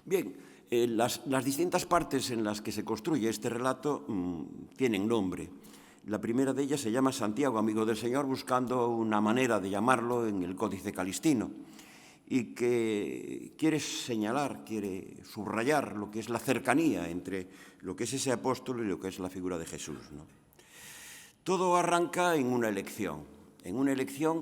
Bien, las distintas partes en las que se construye este relato tienen nombre. La primera de ellas se llama Santiago, amigo del Señor, buscando una manera de llamarlo en el Códice Calistino, y que quiere señalar, quiere subrayar lo que es la cercanía entre lo que es ese apóstol y lo que es la figura de Jesús, ¿no? Todo arranca en una elección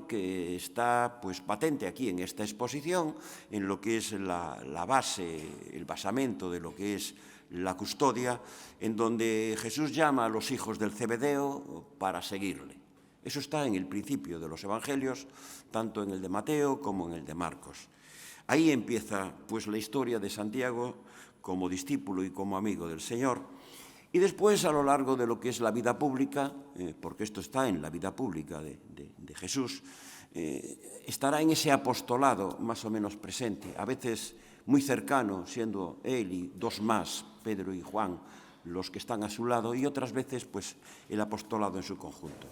que está pues patente aquí en esta exposición, en lo que es la base, el basamento de lo que es la custodia, en donde Jesús llama a los hijos del Zebedeo para seguirle. Eso está en el principio de los evangelios, tanto en el de Mateo como en el de Marcos. Ahí empieza pues la historia de Santiago como discípulo y como amigo del Señor. Y después, a lo largo de lo que es la vida pública, porque esto está en la vida pública de Jesús, estará en ese apostolado más o menos presente, a veces muy cercano, siendo él y dos más, Pedro y Juan, los que están a su lado, y otras veces pues el apostolado en su conjunto.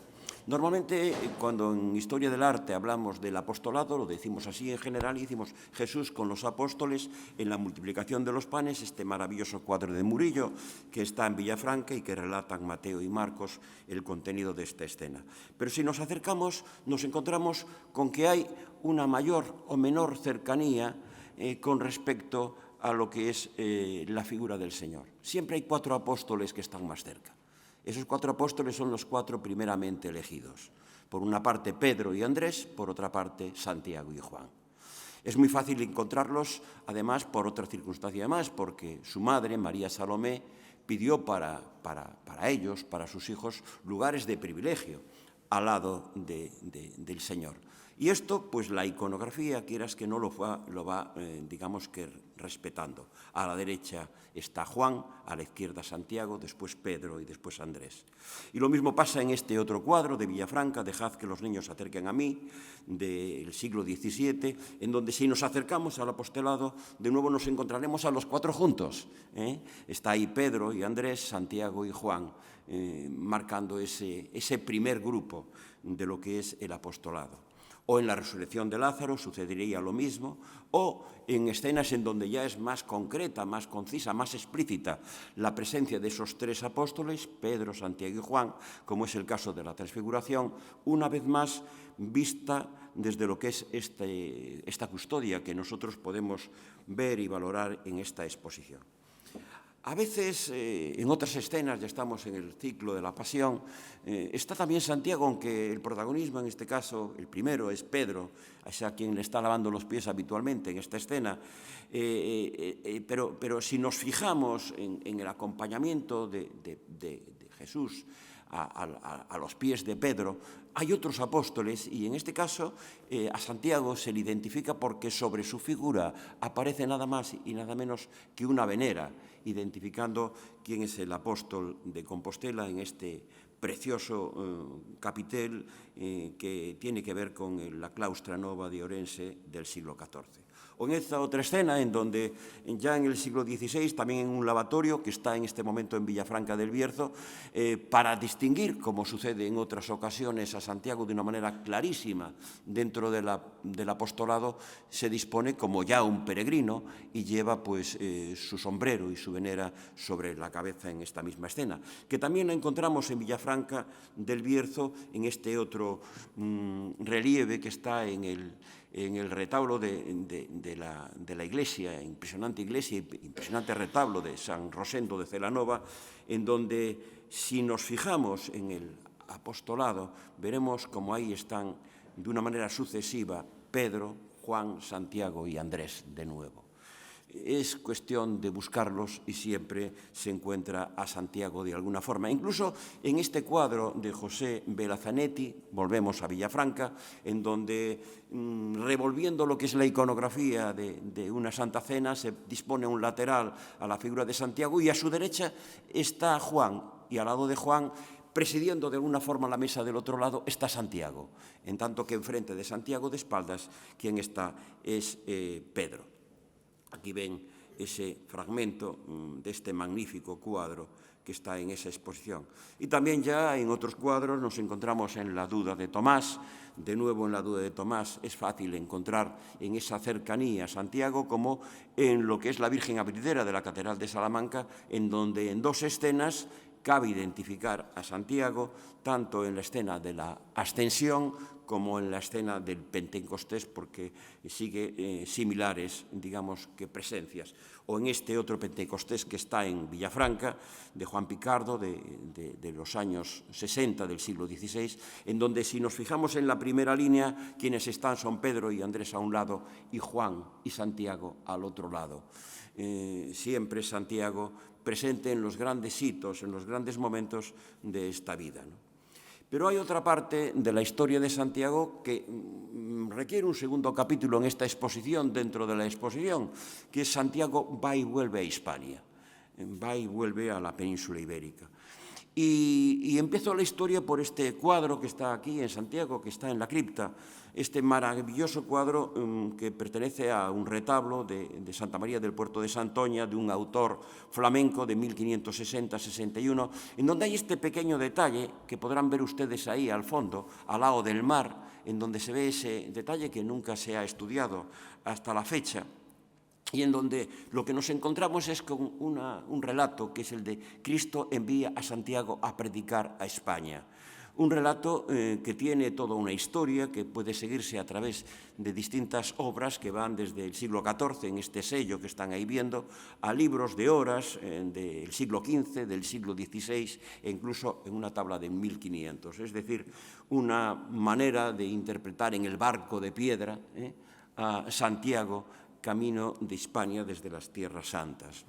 Normalmente, cuando en Historia del Arte hablamos del apostolado, lo decimos así en general, y decimos Jesús con los apóstoles en la multiplicación de los panes, este maravilloso cuadro de Murillo que está en Villafranca y que relatan Mateo y Marcos el contenido de esta escena. Pero si nos acercamos, nos encontramos con que hay una mayor o menor cercanía con respecto a lo que es la figura del Señor. Siempre hay 4 apóstoles que están más cerca. Esos 4 apóstoles son los 4 primeramente elegidos. Por una parte Pedro y Andrés, por otra parte Santiago y Juan. Es muy fácil encontrarlos, además, por otra circunstancia más, porque su madre, María Salomé, pidió para ellos, para sus hijos, lugares de privilegio al lado del Señor. Y esto, pues la iconografía, quieras que no, lo va, digamos que respetando. A la derecha está Juan, a la izquierda Santiago, después Pedro y después Andrés. Y lo mismo pasa en este otro cuadro de Villafranca, Dejad que los niños se acerquen a mí, del siglo XVII, en donde si nos acercamos al apostolado, de nuevo nos encontraremos a los 4 juntos. Está ahí Pedro y Andrés, Santiago y Juan, marcando ese primer grupo de lo que es el apostolado. O en la resurrección de Lázaro sucedería lo mismo, o en escenas en donde ya es más concreta, más concisa, más explícita la presencia de esos 3 apóstoles, Pedro, Santiago y Juan, como es el caso de la transfiguración, una vez más vista desde lo que es esta custodia que nosotros podemos ver y valorar en esta exposición. A veces, en otras escenas, ya estamos en el ciclo de la Pasión, está también Santiago, aunque el protagonismo en este caso, el primero, es Pedro, es a quien le está lavando los pies habitualmente en esta escena, pero si nos fijamos en el acompañamiento de Jesús a los pies de Pedro, hay otros apóstoles y en este caso a Santiago se le identifica porque sobre su figura aparece nada más y nada menos que una venera, identificando quién es el apóstol de Compostela en este precioso capitel que tiene que ver con la claustra nova de Orense del siglo XIV. O en esta otra escena, en donde ya en el siglo XVI, también en un lavatorio que está en este momento en Villafranca del Bierzo, para distinguir, como sucede en otras ocasiones, a Santiago de una manera clarísima dentro del apostolado, se dispone como ya un peregrino y lleva pues su sombrero y su venera sobre la cabeza en esta misma escena, que también la encontramos en Villafranca del Bierzo, en este otro relieve que está en el retablo de la iglesia, impresionante retablo de San Rosendo de Celanova, en donde, si nos fijamos en el apostolado, veremos como ahí están de una manera sucesiva Pedro, Juan, Santiago y Andrés de nuevo. Es cuestión de buscarlos y siempre se encuentra a Santiago de alguna forma. Incluso en este cuadro de José Belazanetti, volvemos a Villafranca, en donde, revolviendo lo que es la iconografía de una Santa Cena, se dispone un lateral a la figura de Santiago y a su derecha está Juan, y al lado de Juan, presidiendo de alguna forma la mesa del otro lado, está Santiago, en tanto que enfrente de Santiago, de espaldas, quien está es Pedro. Aquí ven ese fragmento de este magnífico cuadro que está en esa exposición. Y también ya en otros cuadros nos encontramos en la duda de Tomás. De nuevo, en la duda de Tomás es fácil encontrar en esa cercanía a Santiago como en lo que es la Virgen Abridera de la Catedral de Salamanca, en donde en dos escenas cabe identificar a Santiago tanto en la escena de la Ascensión como en la escena del Pentecostés, porque sigue similares, digamos, que presencias. O en este otro Pentecostés que está en Villafranca, de Juan Picardo, de los años 60 del siglo XVI, en donde, si nos fijamos en la primera línea, quienes están son Pedro y Andrés a un lado y Juan y Santiago al otro lado. Siempre Santiago presente en los grandes hitos, en los grandes momentos de esta vida, ¿no? Pero hay otra parte de la historia de Santiago que requiere un segundo capítulo en esta exposición, dentro de la exposición, que es Santiago va y vuelve a Hispania, va y vuelve a la península ibérica. Y empiezo la historia por este cuadro que está aquí en Santiago, que está en la cripta, este maravilloso cuadro que pertenece a un retablo de Santa María del Puerto de Santoña, de un autor flamenco de 1560-61, en donde hay este pequeño detalle que podrán ver ustedes ahí al fondo, al lado del mar, en donde se ve ese detalle que nunca se ha estudiado hasta la fecha, y en donde lo que nos encontramos es con un relato que es el de Cristo envía a Santiago a predicar a España. Un relato que tiene toda una historia que puede seguirse a través de distintas obras que van desde el siglo XIV, en este sello que están ahí viendo, a libros de horas del siglo XV, del siglo XVI e incluso en una tabla de 1500. Es decir, una manera de interpretar en el barco de piedra a Santiago, camino de Hispania desde las Tierras Santas.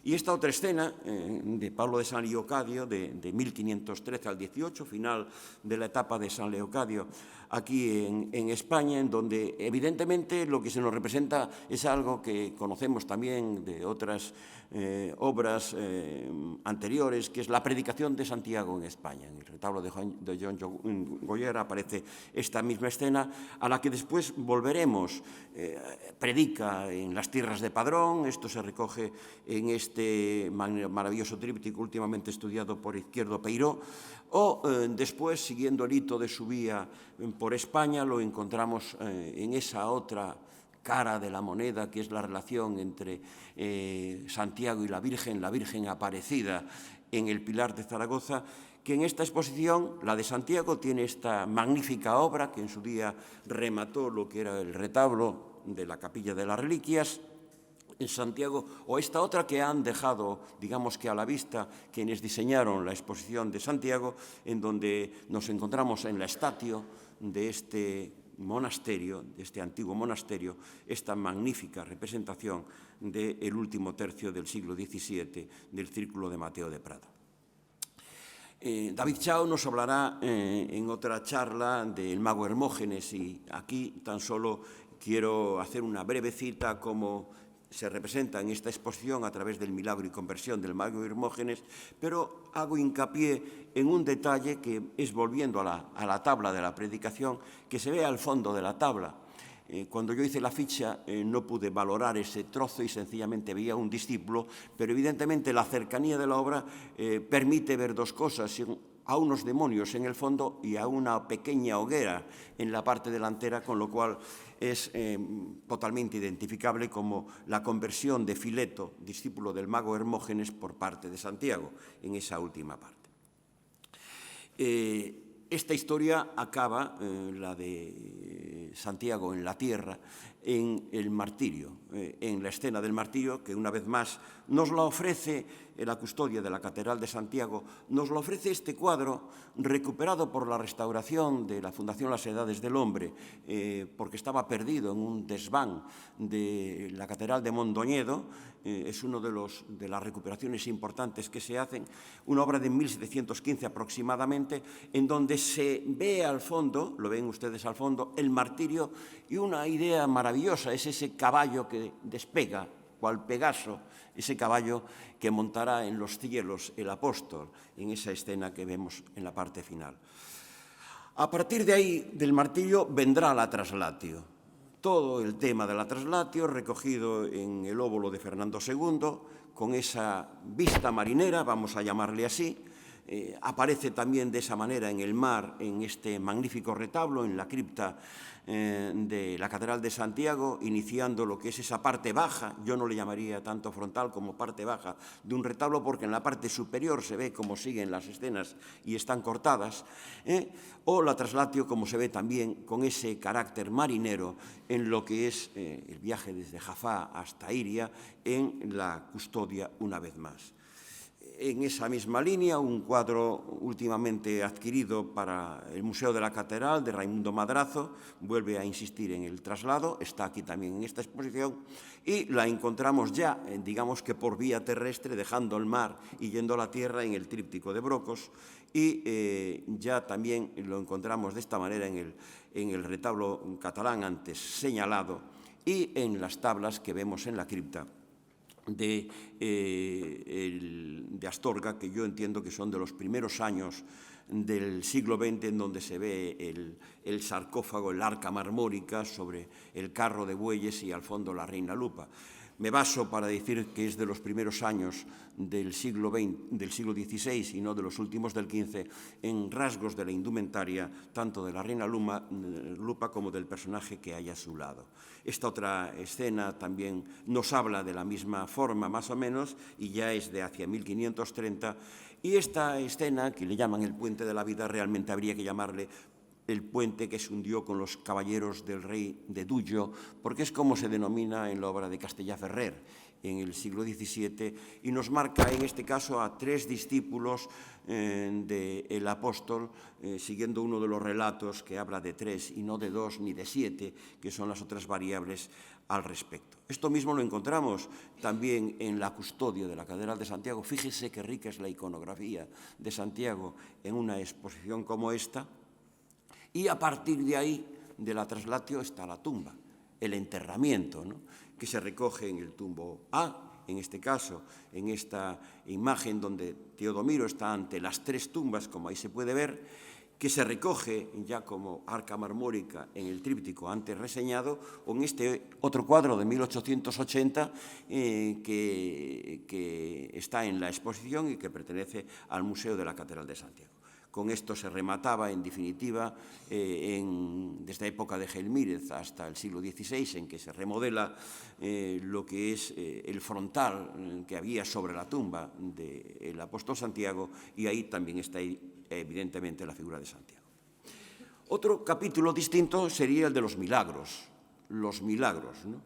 Y esta otra escena de Pablo de San Leocadio, de 1513 al 18, final de la etapa de San Leocadio, aquí en España, en donde evidentemente lo que se nos representa es algo que conocemos también de otras obras anteriores, que es la predicación de Santiago en España. En el retablo de John Goyer aparece esta misma escena, a la que después volveremos. Predica en las tierras de Padrón, esto se recoge en este maravilloso tríptico últimamente estudiado por Izquierdo Peiró, o después, siguiendo el hito de su vía por España, lo encontramos en esa otra cara de la moneda, que es la relación entre Santiago y la Virgen aparecida en el Pilar de Zaragoza, que en esta exposición, la de Santiago, tiene esta magnífica obra que en su día remató lo que era el retablo de la Capilla de las Reliquias en Santiago, o esta otra que han dejado, digamos que a la vista, quienes diseñaron la exposición de Santiago, en donde nos encontramos en la estatio de este monasterio, de este antiguo monasterio, esta magnífica representación del último tercio del siglo XVII del Círculo de Mateo de Prada. David Chao nos hablará en otra charla del mago Hermógenes, y aquí tan solo quiero hacer una breve cita como se representa en esta exposición a través del milagro y conversión del mago Hermógenes, pero hago hincapié en un detalle que es, volviendo a la tabla de la predicación, que se ve al fondo de la tabla. Cuando yo hice la ficha no pude valorar ese trozo y sencillamente veía un discípulo, pero evidentemente la cercanía de la obra permite ver dos cosas: a unos demonios en el fondo y a una pequeña hoguera en la parte delantera, con lo cual es totalmente identificable como la conversión de Fileto, discípulo del mago Hermógenes, por parte de Santiago, en esa última parte. Esta historia acaba, la de Santiago en la tierra, en el martirio, en la escena del martirio, que una vez más nos la ofrece la custodia de la Catedral de Santiago, nos lo ofrece este cuadro recuperado por la restauración de la Fundación Las Edades del Hombre, porque estaba perdido en un desván de la Catedral de Mondoñedo. Es una de las recuperaciones importantes que se hacen, una obra de 1715 aproximadamente, en donde se ve al fondo, lo ven ustedes al fondo, el martirio, y una idea maravillosa es ese caballo que despega, cual Pegaso, ese caballo que montará en los cielos el apóstol, en esa escena que vemos en la parte final. A partir de ahí, del martirio, vendrá la traslatio. Todo el tema de la traslatio recogido en el óbolo de Fernando II, con esa vista marinera, vamos a llamarle así. Aparece también de esa manera en el mar, en este magnífico retablo, en la cripta de la Catedral de Santiago, iniciando lo que es esa parte baja, yo no le llamaría tanto frontal como parte baja de un retablo, porque en la parte superior se ve cómo siguen las escenas y están cortadas, o la traslatio, como se ve también, con ese carácter marinero en lo que es el viaje desde Jaffa hasta Iria, en la custodia una vez más. En esa misma línea, un cuadro últimamente adquirido para el Museo de la Catedral, de Raimundo Madrazo, vuelve a insistir en el traslado, está aquí también en esta exposición, y la encontramos ya, digamos que por vía terrestre, dejando el mar y yendo a la tierra en el tríptico de Brocos, y ya también lo encontramos de esta manera en el retablo catalán antes señalado y en las tablas que vemos en la cripta de Astorga, que yo entiendo que son de los primeros años del siglo XX, en donde se ve el sarcófago, el arca marmórica sobre el carro de bueyes y al fondo la reina Lupa. Me baso para decir que es de los primeros años del siglo XVI y no de los últimos del XV, en rasgos de la indumentaria, tanto de la reina Lupa como del personaje que hay a su lado. Esta otra escena también nos habla de la misma forma, más o menos, y ya es de hacia 1530. Y esta escena, que le llaman el Puente de la Vida, realmente habría que llamarle el puente que se hundió con los caballeros del rey de Duyo, porque es como se denomina en la obra de Castellà-Ferrer en el siglo XVII, y nos marca en este caso a 3 discípulos del apóstol, siguiendo uno de los relatos que habla de 3 y no de 2 ni de 7, que son las otras variables al respecto. Esto mismo lo encontramos también en la custodia de la Catedral de Santiago. Fíjese qué rica es la iconografía de Santiago en una exposición como esta. Y a partir de ahí, de la traslatio, está la tumba, el enterramiento, ¿no?, que se recoge en el tumbo A, en este caso, en esta imagen donde Teodomiro está ante las 3 tumbas, como ahí se puede ver, que se recoge ya como arca marmórica en el tríptico antes reseñado, o en este otro cuadro de 1880 que está en la exposición y que pertenece al Museo de la Catedral de Santiago. Con esto se remataba, en definitiva, desde la época de Gelmírez hasta el siglo XVI, en que se remodela lo que es el frontal que había sobre la tumba del apóstol Santiago, y ahí también está evidentemente la figura de Santiago. Otro capítulo distinto sería el de los milagros, ¿no?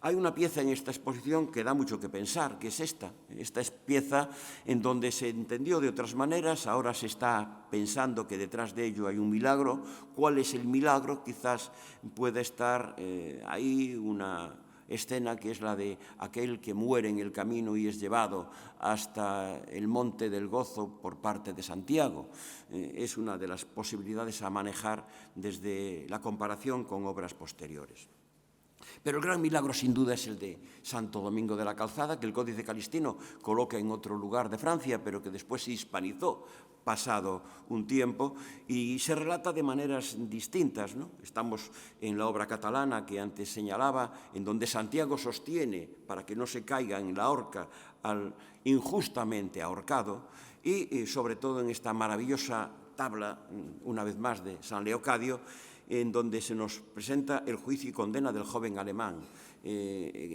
Hay una pieza en esta exposición que da mucho que pensar, que es esta. Esta es pieza en donde se entendió de otras maneras, ahora se está pensando que detrás de ello hay un milagro. ¿Cuál es el milagro? Quizás pueda estar ahí una escena que es la de aquel que muere en el camino y es llevado hasta el Monte del Gozo por parte de Santiago. Es una de las posibilidades a manejar desde la comparación con obras posteriores. Pero el gran milagro, sin duda, es el de Santo Domingo de la Calzada, que el Códice Calistino coloca en otro lugar de Francia, pero que después se hispanizó pasado un tiempo, y se relata de maneras distintas, ¿no? Estamos en la obra catalana que antes señalaba, en donde Santiago sostiene, para que no se caiga en la horca, al injustamente ahorcado, y sobre todo en esta maravillosa tabla, una vez más, de San Leocadio, en donde se nos presenta el juicio y condena del joven alemán.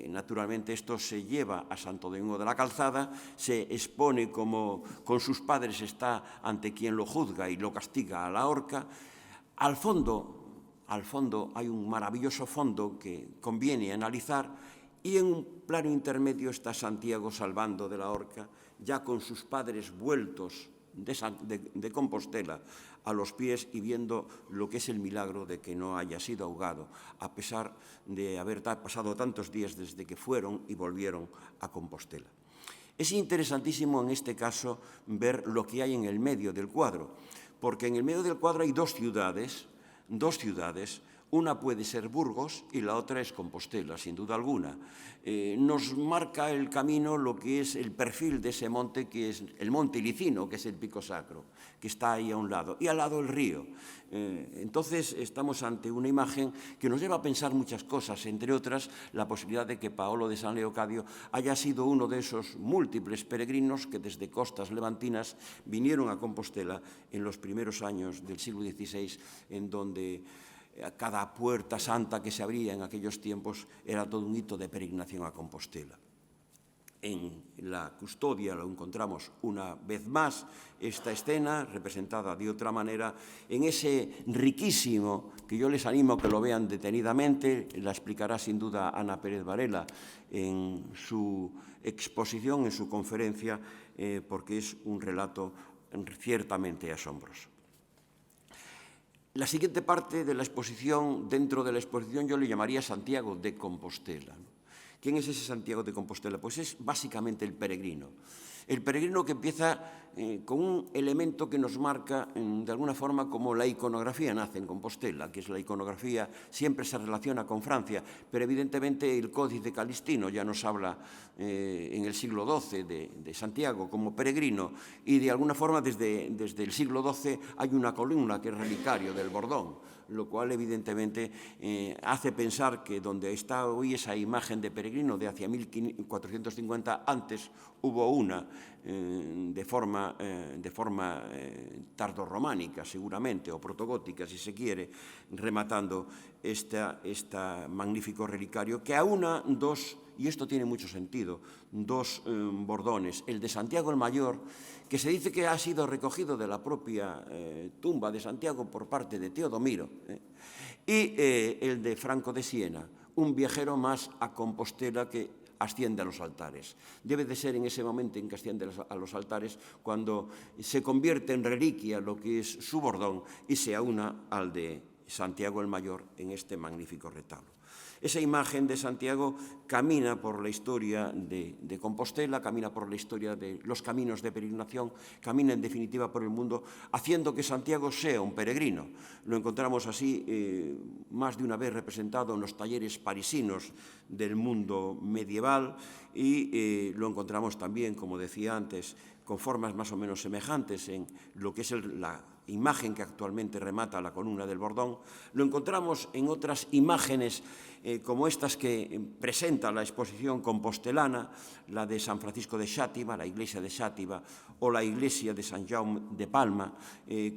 Naturalmente esto se lleva a Santo Domingo de la Calzada, se expone como con sus padres está ante quien lo juzga y lo castiga a la horca. Al fondo hay un maravilloso fondo que conviene analizar, y en un plano intermedio está Santiago salvando de la horca, ya con sus padres vueltos de Compostela a los pies y viendo lo que es el milagro de que no haya sido ahogado, a pesar de haber pasado tantos días desde que fueron y volvieron a Compostela. Es interesantísimo en este caso ver lo que hay en el medio del cuadro, porque en el medio del cuadro hay dos ciudades, Una puede ser Burgos y la otra es Compostela, sin duda alguna. Nos marca el camino lo que es el perfil de ese monte, que es el monte Ilicino, que es el pico sacro, que está ahí a un lado, y al lado el río. Entonces estamos ante una imagen que nos lleva a pensar muchas cosas, entre otras la posibilidad de que Paolo de San Leocadio haya sido uno de esos múltiples peregrinos que desde costas levantinas vinieron a Compostela en los primeros años del siglo XVI, en donde cada puerta santa que se abría en aquellos tiempos era todo un hito de peregrinación a Compostela. En la custodia lo encontramos una vez más, esta escena representada de otra manera en ese riquísimo, que yo les animo a que lo vean detenidamente, la explicará sin duda Ana Pérez Varela en su exposición, en su conferencia, porque es un relato ciertamente asombroso. La siguiente parte de la exposición, dentro de la exposición yo le llamaría Santiago de Compostela. ¿Quién es ese Santiago de Compostela? Pues es básicamente el peregrino. El peregrino que empieza con un elemento que nos marca de alguna forma como la iconografía nace en Compostela, que es la iconografía, siempre se relaciona con Francia, pero evidentemente el Códice Calistino ya nos habla en el siglo XII de Santiago como peregrino, y de alguna forma desde el siglo XII hay una columna que es relicario del Bordón, lo cual evidentemente hace pensar que donde está hoy esa imagen de peregrino de hacia 1450, antes hubo una de forma tardorrománica seguramente, o protogótica si se quiere, rematando este magnífico relicario que aúna dos, y esto tiene mucho sentido, dos bordones, el de Santiago el Mayor, que se dice que ha sido recogido de la propia tumba de Santiago por parte de Teodomiro, y el de Franco de Siena, un viajero más a Compostela que asciende a los altares. Debe de ser en ese momento en que asciende a los altares cuando se convierte en reliquia lo que es su bordón y se aúna al de Santiago el Mayor en este magnífico retablo. Esa imagen de Santiago camina por la historia de Compostela, camina por la historia de los caminos de peregrinación, camina en definitiva por el mundo, haciendo que Santiago sea un peregrino. Lo encontramos así más de una vez representado en los talleres parisinos del mundo medieval y lo encontramos también, como decía antes, con formas más o menos semejantes en lo que es la imagen que actualmente remata la columna del Bordón. Lo encontramos en otras imágenes como estas que presenta la exposición compostelana, la de San Francisco de Xátiva, la iglesia de Xátiva, o la iglesia de San Jaume de Palma,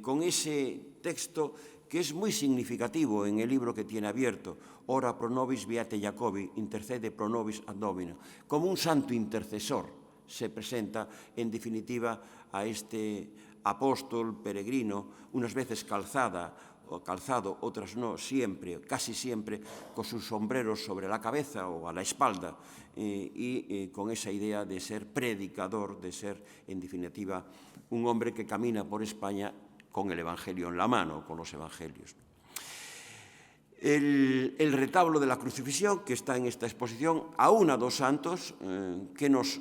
con ese texto que es muy significativo en el libro que tiene abierto, Ora pro nobis beate Jacobi, intercede pro nobis ad Domino, como un santo intercesor se presenta, en definitiva, a este apóstol peregrino, unas veces calzado, otras no, siempre, casi siempre, con sus sombreros sobre la cabeza o a la espalda, y con esa idea de ser predicador, de ser, en definitiva, un hombre que camina por España con el Evangelio en la mano, con los Evangelios. El retablo de la crucifixión, que está en esta exposición, aúna dos santos que nos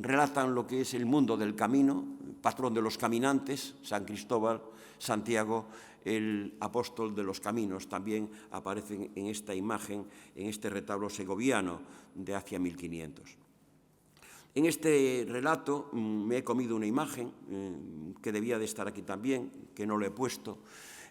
relatan lo que es el mundo del camino, patrón de los caminantes, San Cristóbal, Santiago, el apóstol de los caminos, también aparecen en esta imagen, en este retablo segoviano de hacia 1500. En este relato me he comido una imagen que debía de estar aquí también, que no lo he puesto.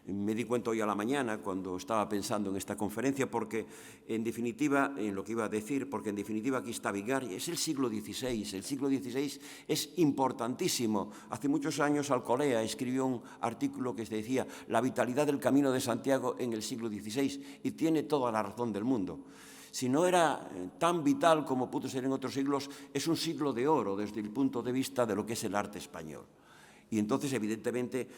Me di cuenta hoy a la mañana cuando estaba pensando en esta conferencia porque, en definitiva, en lo que iba a decir, porque en definitiva aquí está Vigar, es el siglo XVI. El siglo XVI es importantísimo. Hace muchos años Alcolea escribió un artículo que decía la vitalidad del Camino de Santiago en el siglo XVI y tiene toda la razón del mundo. Si no era tan vital como pudo ser en otros siglos, es un siglo de oro desde el punto de vista de lo que es el arte español. Y entonces, evidentemente,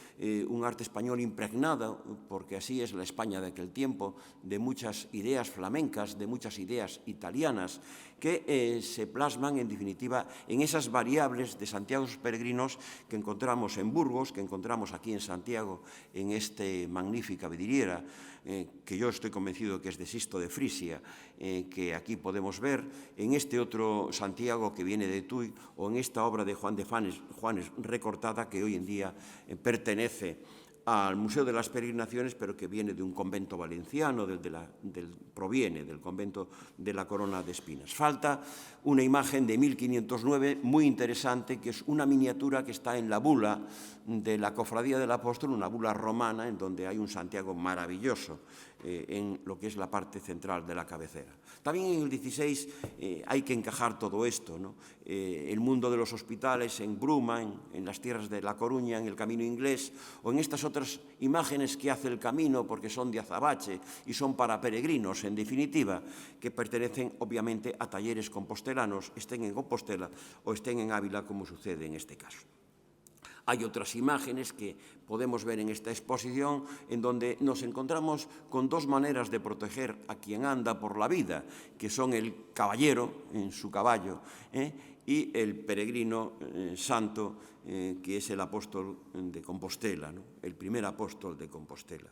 un arte español impregnado, porque así es la España de aquel tiempo, de muchas ideas flamencas, de muchas ideas italianas, que se plasman, en definitiva, en esas variables de Santiago de los Peregrinos que encontramos en Burgos, que encontramos aquí en Santiago, en esta magnífica vidriera, que yo estoy convencido que es de Sisto de Frisia, que aquí podemos ver, en este otro Santiago que viene de Tuy, o en esta obra de Juan de Juanes recortada, que hoy en día pertenece al Museo de las Peregrinaciones, pero que viene de un convento valenciano, proviene del convento de la Corona de Espinas. Falta una imagen de 1509 muy interesante, que es una miniatura que está en la bula de la Cofradía del Apóstol, una bula romana, en donde hay un Santiago maravilloso en lo que es la parte central de la cabecera. También en el 16 hay que encajar todo esto, ¿no? El mundo de los hospitales en Bruma, en las tierras de La Coruña, en el Camino Inglés, o en estas otras imágenes que hace el camino, porque son de azabache y son para peregrinos, en definitiva, que pertenecen obviamente a talleres compostelanos, estén en Compostela o estén en Ávila, como sucede en este caso. Hay otras imágenes que podemos ver en esta exposición en donde nos encontramos con dos maneras de proteger a quien anda por la vida, que son el caballero en su caballo y el peregrino santo, que es el apóstol de Compostela, ¿no? El primer apóstol de Compostela.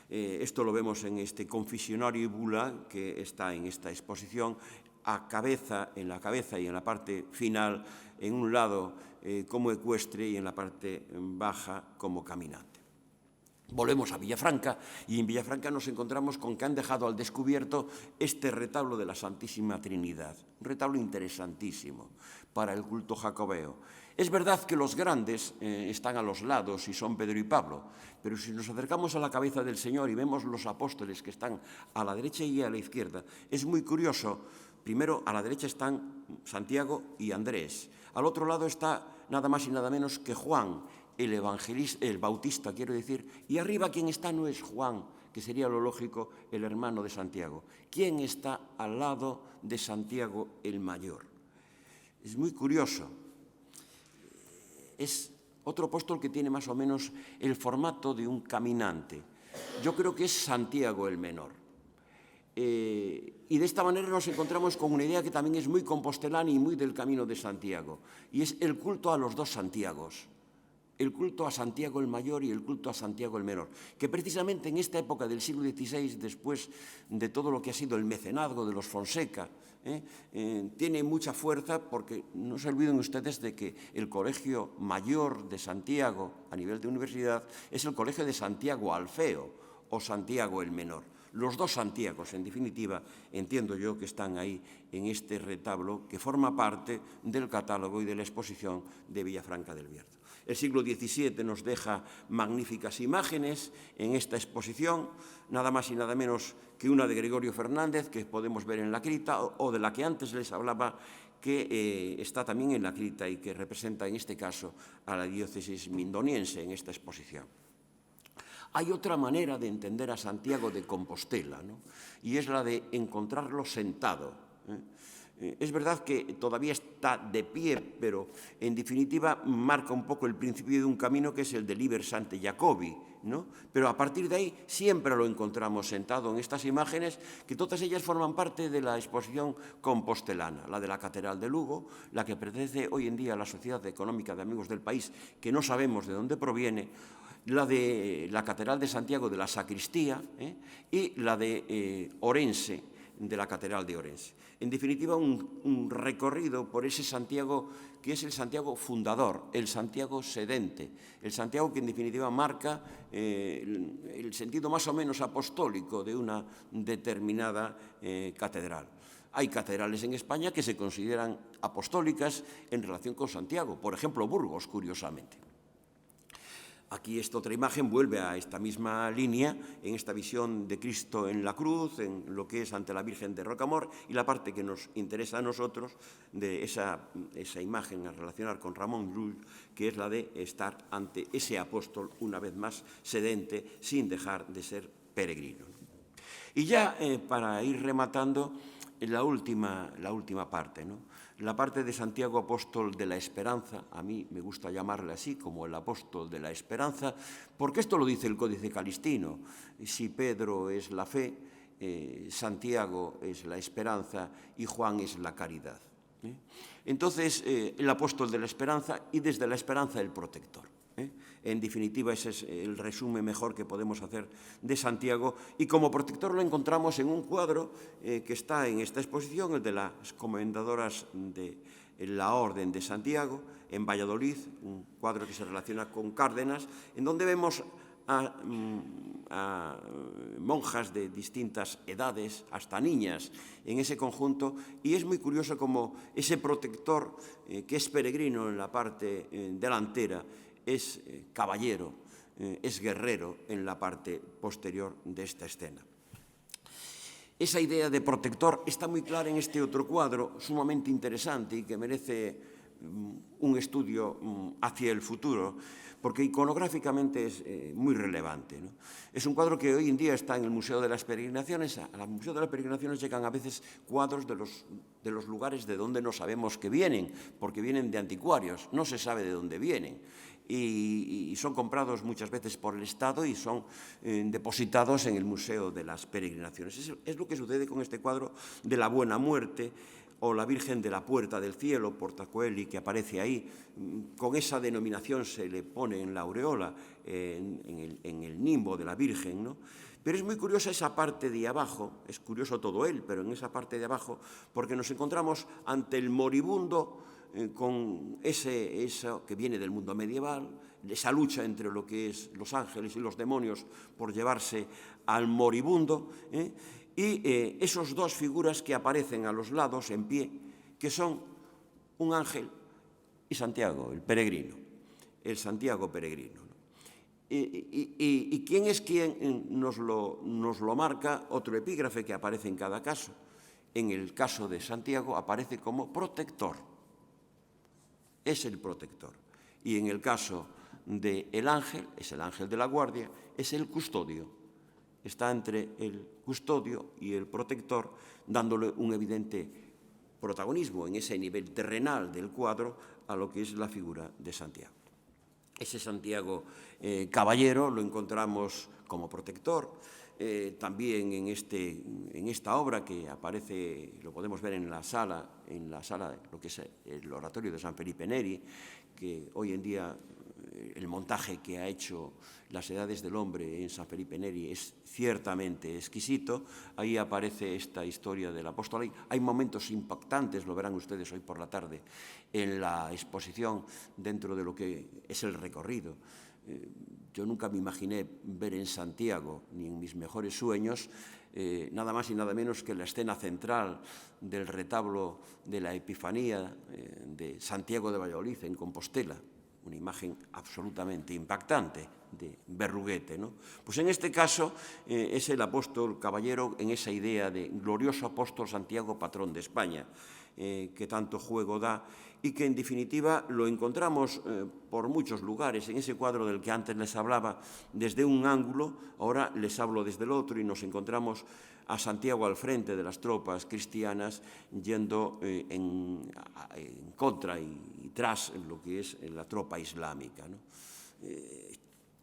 Esto lo vemos en este confesionario y bula que está en esta exposición, en la cabeza y en la parte final, en un lado como ecuestre y en la parte baja como caminante. Volvemos a Villafranca y en Villafranca nos encontramos con que han dejado al descubierto este retablo de la Santísima Trinidad, un retablo interesantísimo para el culto jacobeo. Es verdad que los grandes están a los lados y son Pedro y Pablo, pero si nos acercamos a la cabeza del Señor y vemos los apóstoles que están a la derecha y a la izquierda, es muy curioso. Primero, a la derecha están Santiago y Andrés. Al otro lado está nada más y nada menos que Juan, el evangelista, el bautista, quiero decir, y arriba quien está no es Juan, que sería lo lógico, el hermano de Santiago. ¿Quién está al lado de Santiago el mayor? Es muy curioso. Es otro apóstol que tiene más o menos el formato de un caminante. Yo creo que es Santiago el menor. Y de esta manera nos encontramos con una idea que también es muy compostelana y muy del Camino de Santiago, y es el culto a los dos Santiagos, el culto a Santiago el mayor y el culto a Santiago el menor, que precisamente en esta época del siglo XVI, después de todo lo que ha sido el mecenazgo de los Fonseca, tiene mucha fuerza, porque no se olviden ustedes de que el Colegio Mayor de Santiago, a nivel de universidad, es el Colegio de Santiago Alfeo o Santiago el Menor. Los dos Santiagos, en definitiva, entiendo yo que están ahí en este retablo que forma parte del catálogo y de la exposición de Villafranca del Bierzo. El siglo XVII nos deja magníficas imágenes en esta exposición, nada más y nada menos que una de Gregorio Fernández, que podemos ver en la cripta, o de la que antes les hablaba, que está también en la cripta y que representa en este caso a la diócesis mindoniense en esta exposición. Hay otra manera de entender a Santiago de Compostela, ¿no? Y es la de encontrarlo sentado. Es verdad que todavía está de pie, pero en definitiva marca un poco el principio de un camino que es el de Liber Sancti Jacobi, ¿no? Pero a partir de ahí siempre lo encontramos sentado en estas imágenes, que todas ellas forman parte de la exposición compostelana, la de la Catedral de Lugo, la que pertenece hoy en día a la Sociedad Económica de Amigos del País, que no sabemos de dónde proviene, la de la Catedral de Santiago de la Sacristía y la de Orense, de la Catedral de Orense. En definitiva, un recorrido por ese Santiago que es el Santiago fundador, el Santiago sedente, el Santiago que en definitiva marca el sentido más o menos apostólico de una determinada catedral. Hay catedrales en España que se consideran apostólicas en relación con Santiago, por ejemplo, Burgos, curiosamente. Aquí esta otra imagen vuelve a esta misma línea, en esta visión de Cristo en la cruz, en lo que es ante la Virgen de Rocamor, y la parte que nos interesa a nosotros de esa imagen a relacionar con Ramón Llull, que es la de estar ante ese apóstol, una vez más, sedente, sin dejar de ser peregrino. Y ya para ir rematando, la última parte, ¿no? La parte de Santiago Apóstol de la Esperanza, a mí me gusta llamarle así, como el Apóstol de la Esperanza, porque esto lo dice el Códice Calistino. Si Pedro es la fe, Santiago es la esperanza y Juan es la caridad. Entonces, el Apóstol de la Esperanza y desde la esperanza el protector. En definitiva, ese es el resumen mejor que podemos hacer de Santiago, y como protector lo encontramos en un cuadro que está en esta exposición, el de las comendadoras de la Orden de Santiago, en Valladolid, un cuadro que se relaciona con Cárdenas, en donde vemos a monjas de distintas edades, hasta niñas, en ese conjunto, y es muy curioso como ese protector, que es peregrino en la parte delantera, es caballero, es guerrero en la parte posterior de esta escena. Esa idea de protector está muy clara en este otro cuadro, sumamente interesante y que merece un estudio hacia el futuro, porque iconográficamente es muy relevante, ¿no? Es un cuadro que hoy en día está en el Museo de las Peregrinaciones. Al Museo de las Peregrinaciones llegan a veces cuadros de los lugares de donde no sabemos que vienen, porque vienen de anticuarios, no se sabe de dónde vienen. Y son comprados muchas veces por el Estado y son depositados en el Museo de las Peregrinaciones. Es lo que sucede con este cuadro de la Buena Muerte, o la Virgen de la Puerta del Cielo, Portacoeli, que aparece ahí. Con esa denominación se le pone en la aureola, en el nimbo de la Virgen, ¿no? Pero es muy curiosa esa parte de abajo, es curioso todo él, pero en esa parte de abajo, porque nos encontramos ante el moribundo, con eso que viene del mundo medieval, esa lucha entre lo que es los ángeles y los demonios por llevarse al moribundo, y esos dos figuras que aparecen a los lados en pie, que son un ángel y Santiago, el peregrino, el Santiago peregrino, ¿no? ¿Y quién es quien nos lo marca? Otro epígrafe que aparece en cada caso. En el caso de Santiago aparece como protector. Es el protector. Y en el caso del ángel, es el ángel de la guardia, es el custodio. Está entre el custodio y el protector, dándole un evidente protagonismo en ese nivel terrenal del cuadro a lo que es la figura de Santiago. Ese Santiago caballero lo encontramos como protector. También en esta obra que aparece, lo podemos ver en la sala, lo que es el oratorio de San Felipe Neri, que hoy en día el montaje que ha hecho Las Edades del Hombre en San Felipe Neri es ciertamente exquisito. Ahí aparece esta historia del apóstol. Hay momentos impactantes, lo verán ustedes hoy por la tarde, en la exposición dentro de lo que es el recorrido. Yo nunca me imaginé ver en Santiago, ni en mis mejores sueños, nada más y nada menos que la escena central del retablo de la Epifanía de Santiago de Valladolid, en Compostela. Una imagen absolutamente impactante de Berruguete, ¿no? Pues en este caso es el apóstol caballero en esa idea de glorioso apóstol Santiago, patrón de España, que tanto juego da y que en definitiva lo encontramos por muchos lugares. En ese cuadro del que antes les hablaba desde un ángulo, ahora les hablo desde el otro y nos encontramos a Santiago al frente de las tropas cristianas yendo en contra y tras lo que es la tropa islámica, ¿no?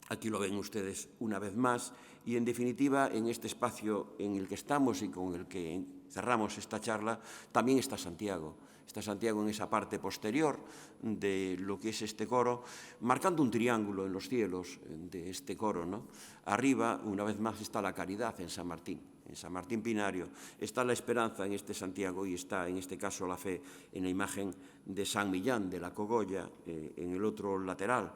Aquí lo ven ustedes una vez más y, en definitiva, en este espacio en el que estamos y con el que cerramos esta charla, también está Santiago. Está Santiago en esa parte posterior de lo que es este coro, marcando un triángulo en los cielos de este coro, ¿no? Arriba, una vez más, está la caridad en San Martín Pinario, está la esperanza en este Santiago y está, en este caso, la fe en la imagen de San Millán de la Cogolla en el otro lateral.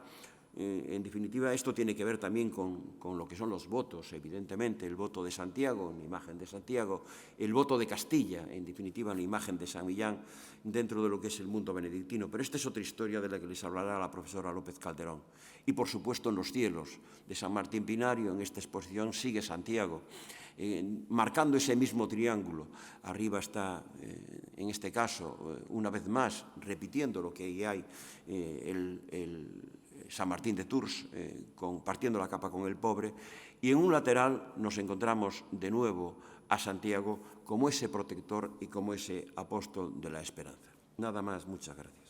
En definitiva, esto tiene que ver también con lo que son los votos, evidentemente, el voto de Santiago, en la imagen de Santiago, el voto de Castilla, en definitiva, en la imagen de San Millán, dentro de lo que es el mundo benedictino. Pero esta es otra historia de la que les hablará la profesora López Calderón. Y, por supuesto, en los cielos de San Martín Pinario, en esta exposición, sigue Santiago, marcando ese mismo triángulo. Arriba está, en este caso, una vez más, repitiendo lo que hay, San Martín de Tours, partiendo la capa con el pobre, y en un lateral nos encontramos de nuevo a Santiago como ese protector y como ese apóstol de la esperanza. Nada más, muchas gracias.